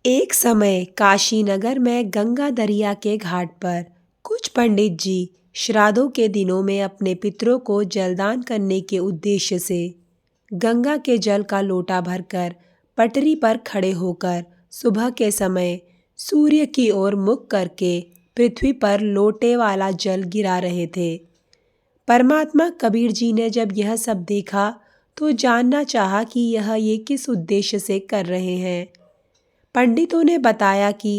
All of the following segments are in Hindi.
एक समय काशी नगर में गंगा दरिया के घाट पर कुछ पंडित जी श्राद्धों के दिनों में अपने पितरों को जलदान करने के उद्देश्य से गंगा के जल का लोटा भरकर पटरी पर खड़े होकर सुबह के समय सूर्य की ओर मुख करके पृथ्वी पर लोटे वाला जल गिरा रहे थे। परमात्मा कबीर जी ने जब यह सब देखा तो जानना चाहा कि ये किस उद्देश्य से कर रहे हैं। पंडितों ने बताया कि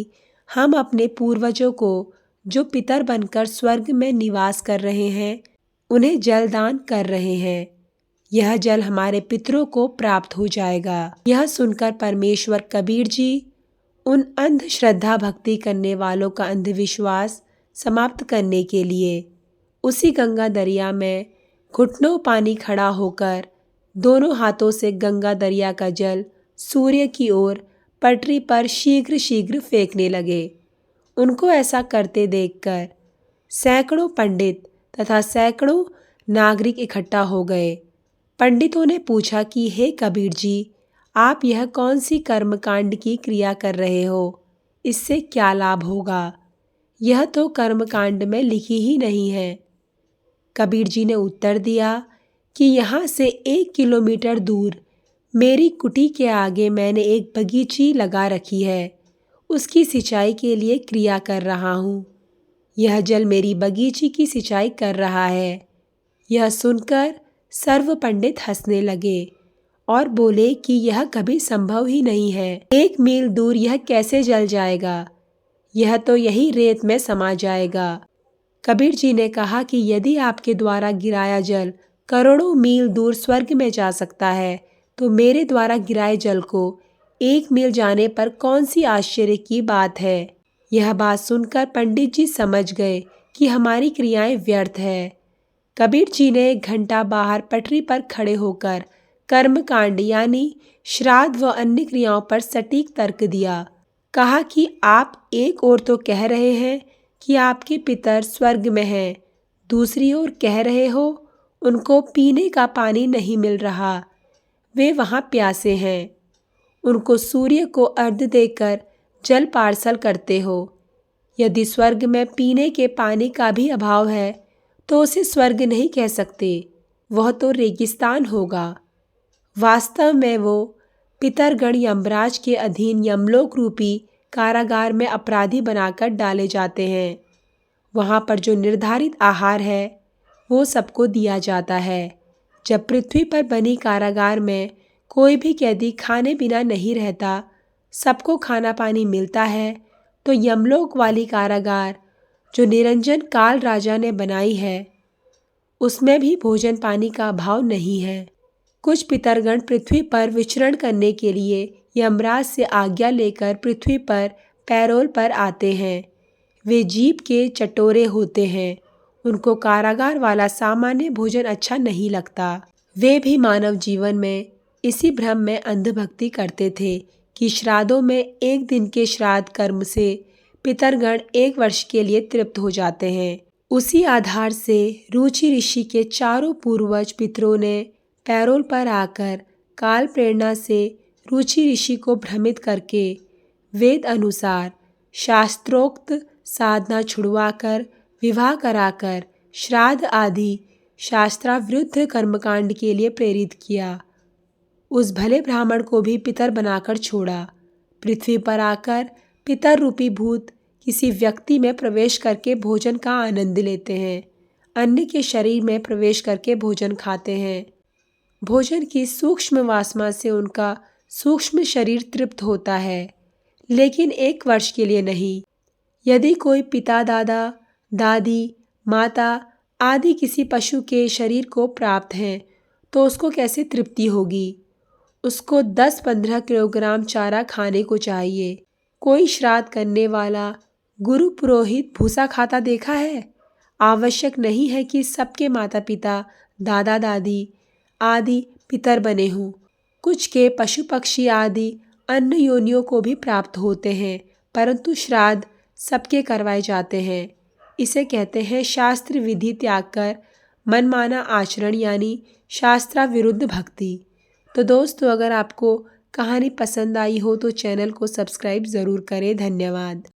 हम अपने पूर्वजों को जो पितर बनकर स्वर्ग में निवास कर रहे हैं उन्हें जलदान कर रहे हैं। यह जल हमारे पितरों को प्राप्त हो जाएगा। यह सुनकर परमेश्वर कबीर जी उन अंधश्रद्धा भक्ति करने वालों का अंधविश्वास समाप्त करने के लिए उसी गंगा दरिया में घुटनों पानी खड़ा होकर दोनों हाथों से गंगा दरिया का जल सूर्य की ओर पटरी पर शीघ्र शीघ्र फेंकने लगे। उनको ऐसा करते देखकर सैकड़ों पंडित तथा सैकड़ों नागरिक इकट्ठा हो गए। पंडितों ने पूछा कि हे कबीर जी, आप यह कौन सी कर्मकांड की क्रिया कर रहे हो? इससे क्या लाभ होगा? यह तो कर्मकांड में लिखी ही नहीं है। कबीर जी ने उत्तर दिया कि यहाँ से 1 किलोमीटर दूर मेरी कुटी के आगे मैंने एक बगीची लगा रखी है। उसकी सिंचाई के लिए क्रिया कर रहा हूँ। यह जल मेरी बगीची की सिंचाई कर रहा है। यह सुनकर सर्व पंडित हंसने लगे और बोले कि यह कभी संभव ही नहीं है। 1 मील दूर यह कैसे जल जाएगा? यह तो यही रेत में समा जाएगा। कबीर जी ने कहा कि यदि आपके द्वारा गिराया जल करोड़ों मील दूर स्वर्ग में जा सकता है तो मेरे द्वारा गिराए जल को 1 मील जाने पर कौन सी आश्चर्य की बात है। यह बात सुनकर पंडित जी समझ गए कि हमारी क्रियाएं व्यर्थ है। कबीर जी ने 1 घंटा बाहर पटरी पर खड़े होकर कर्मकांड यानी श्राद्ध व अन्य क्रियाओं पर सटीक तर्क दिया। कहा कि आप एक ओर तो कह रहे हैं कि आपके पितर स्वर्ग में हैं, दूसरी ओर कह रहे हो उनको पीने का पानी नहीं मिल रहा, वे वहाँ प्यासे हैं। उनको सूर्य को अर्घ्य देकर जल पार्सल करते हो। यदि स्वर्ग में पीने के पानी का भी अभाव है तो उसे स्वर्ग नहीं कह सकते, वह तो रेगिस्तान होगा। वास्तव में वो पितरगण यमराज के अधीन यमलोक रूपी कारागार में अपराधी बनाकर डाले जाते हैं। वहाँ पर जो निर्धारित आहार है वो सबको दिया जाता है। जब पृथ्वी पर बनी कारागार में कोई भी कैदी खाने बिना नहीं रहता, सबको खाना पानी मिलता है, तो यमलोक वाली कारागार जो निरंजन काल राजा ने बनाई है उसमें भी भोजन पानी का अभाव नहीं है। कुछ पितरगण पृथ्वी पर विचरण करने के लिए यमराज से आज्ञा लेकर पृथ्वी पर पैरोल पर आते हैं। वे जीभ के चटोरे होते हैं। उनको कारागार वाला सामान्य भोजन अच्छा नहीं लगता। वे भी मानव जीवन में इसी भ्रम में अंधभक्ति करते थे कि श्राद्धों में 1 दिन के श्राद्ध कर्म से पितरगण 1 वर्ष के लिए तृप्त हो जाते हैं। उसी आधार से रुचि ऋषि के चारों पूर्वज पितरों ने पैरोल पर आकर काल प्रेरणा से रुचि ऋषि को भ्रमित करके वेद अनुसार शास्त्रोक्त साधना छुड़वाकर विवाह कराकर श्राद्ध आदि शास्त्राविरुद्ध कर्मकांड के लिए प्रेरित किया। उस भले ब्राह्मण को भी पितर बनाकर छोड़ा। पृथ्वी पर आकर पितर रूपी भूत किसी व्यक्ति में प्रवेश करके भोजन का आनंद लेते हैं, अन्य के शरीर में प्रवेश करके भोजन खाते हैं। भोजन की सूक्ष्म वासना से उनका सूक्ष्म शरीर तृप्त होता है, लेकिन 1 वर्ष के लिए नहीं। यदि कोई पिता दादा दादी माता आदि किसी पशु के शरीर को प्राप्त हैं तो उसको कैसे तृप्ति होगी? उसको 10-15 किलोग्राम चारा खाने को चाहिए। कोई श्राद्ध करने वाला गुरु पुरोहित भूसा खाता देखा है? आवश्यक नहीं है कि सबके माता पिता दादा दादी आदि पितर बने हों। कुछ के पशु पक्षी आदि अन्य योनियों को भी प्राप्त होते हैं, परंतु श्राद्ध सबके करवाए जाते हैं। इसे कहते हैं शास्त्र विधि त्याग कर मनमाना आचरण यानी शास्त्राविरुद्ध भक्ति। तो दोस्तों, अगर आपको कहानी पसंद आई हो तो चैनल को सब्सक्राइब ज़रूर करें। धन्यवाद।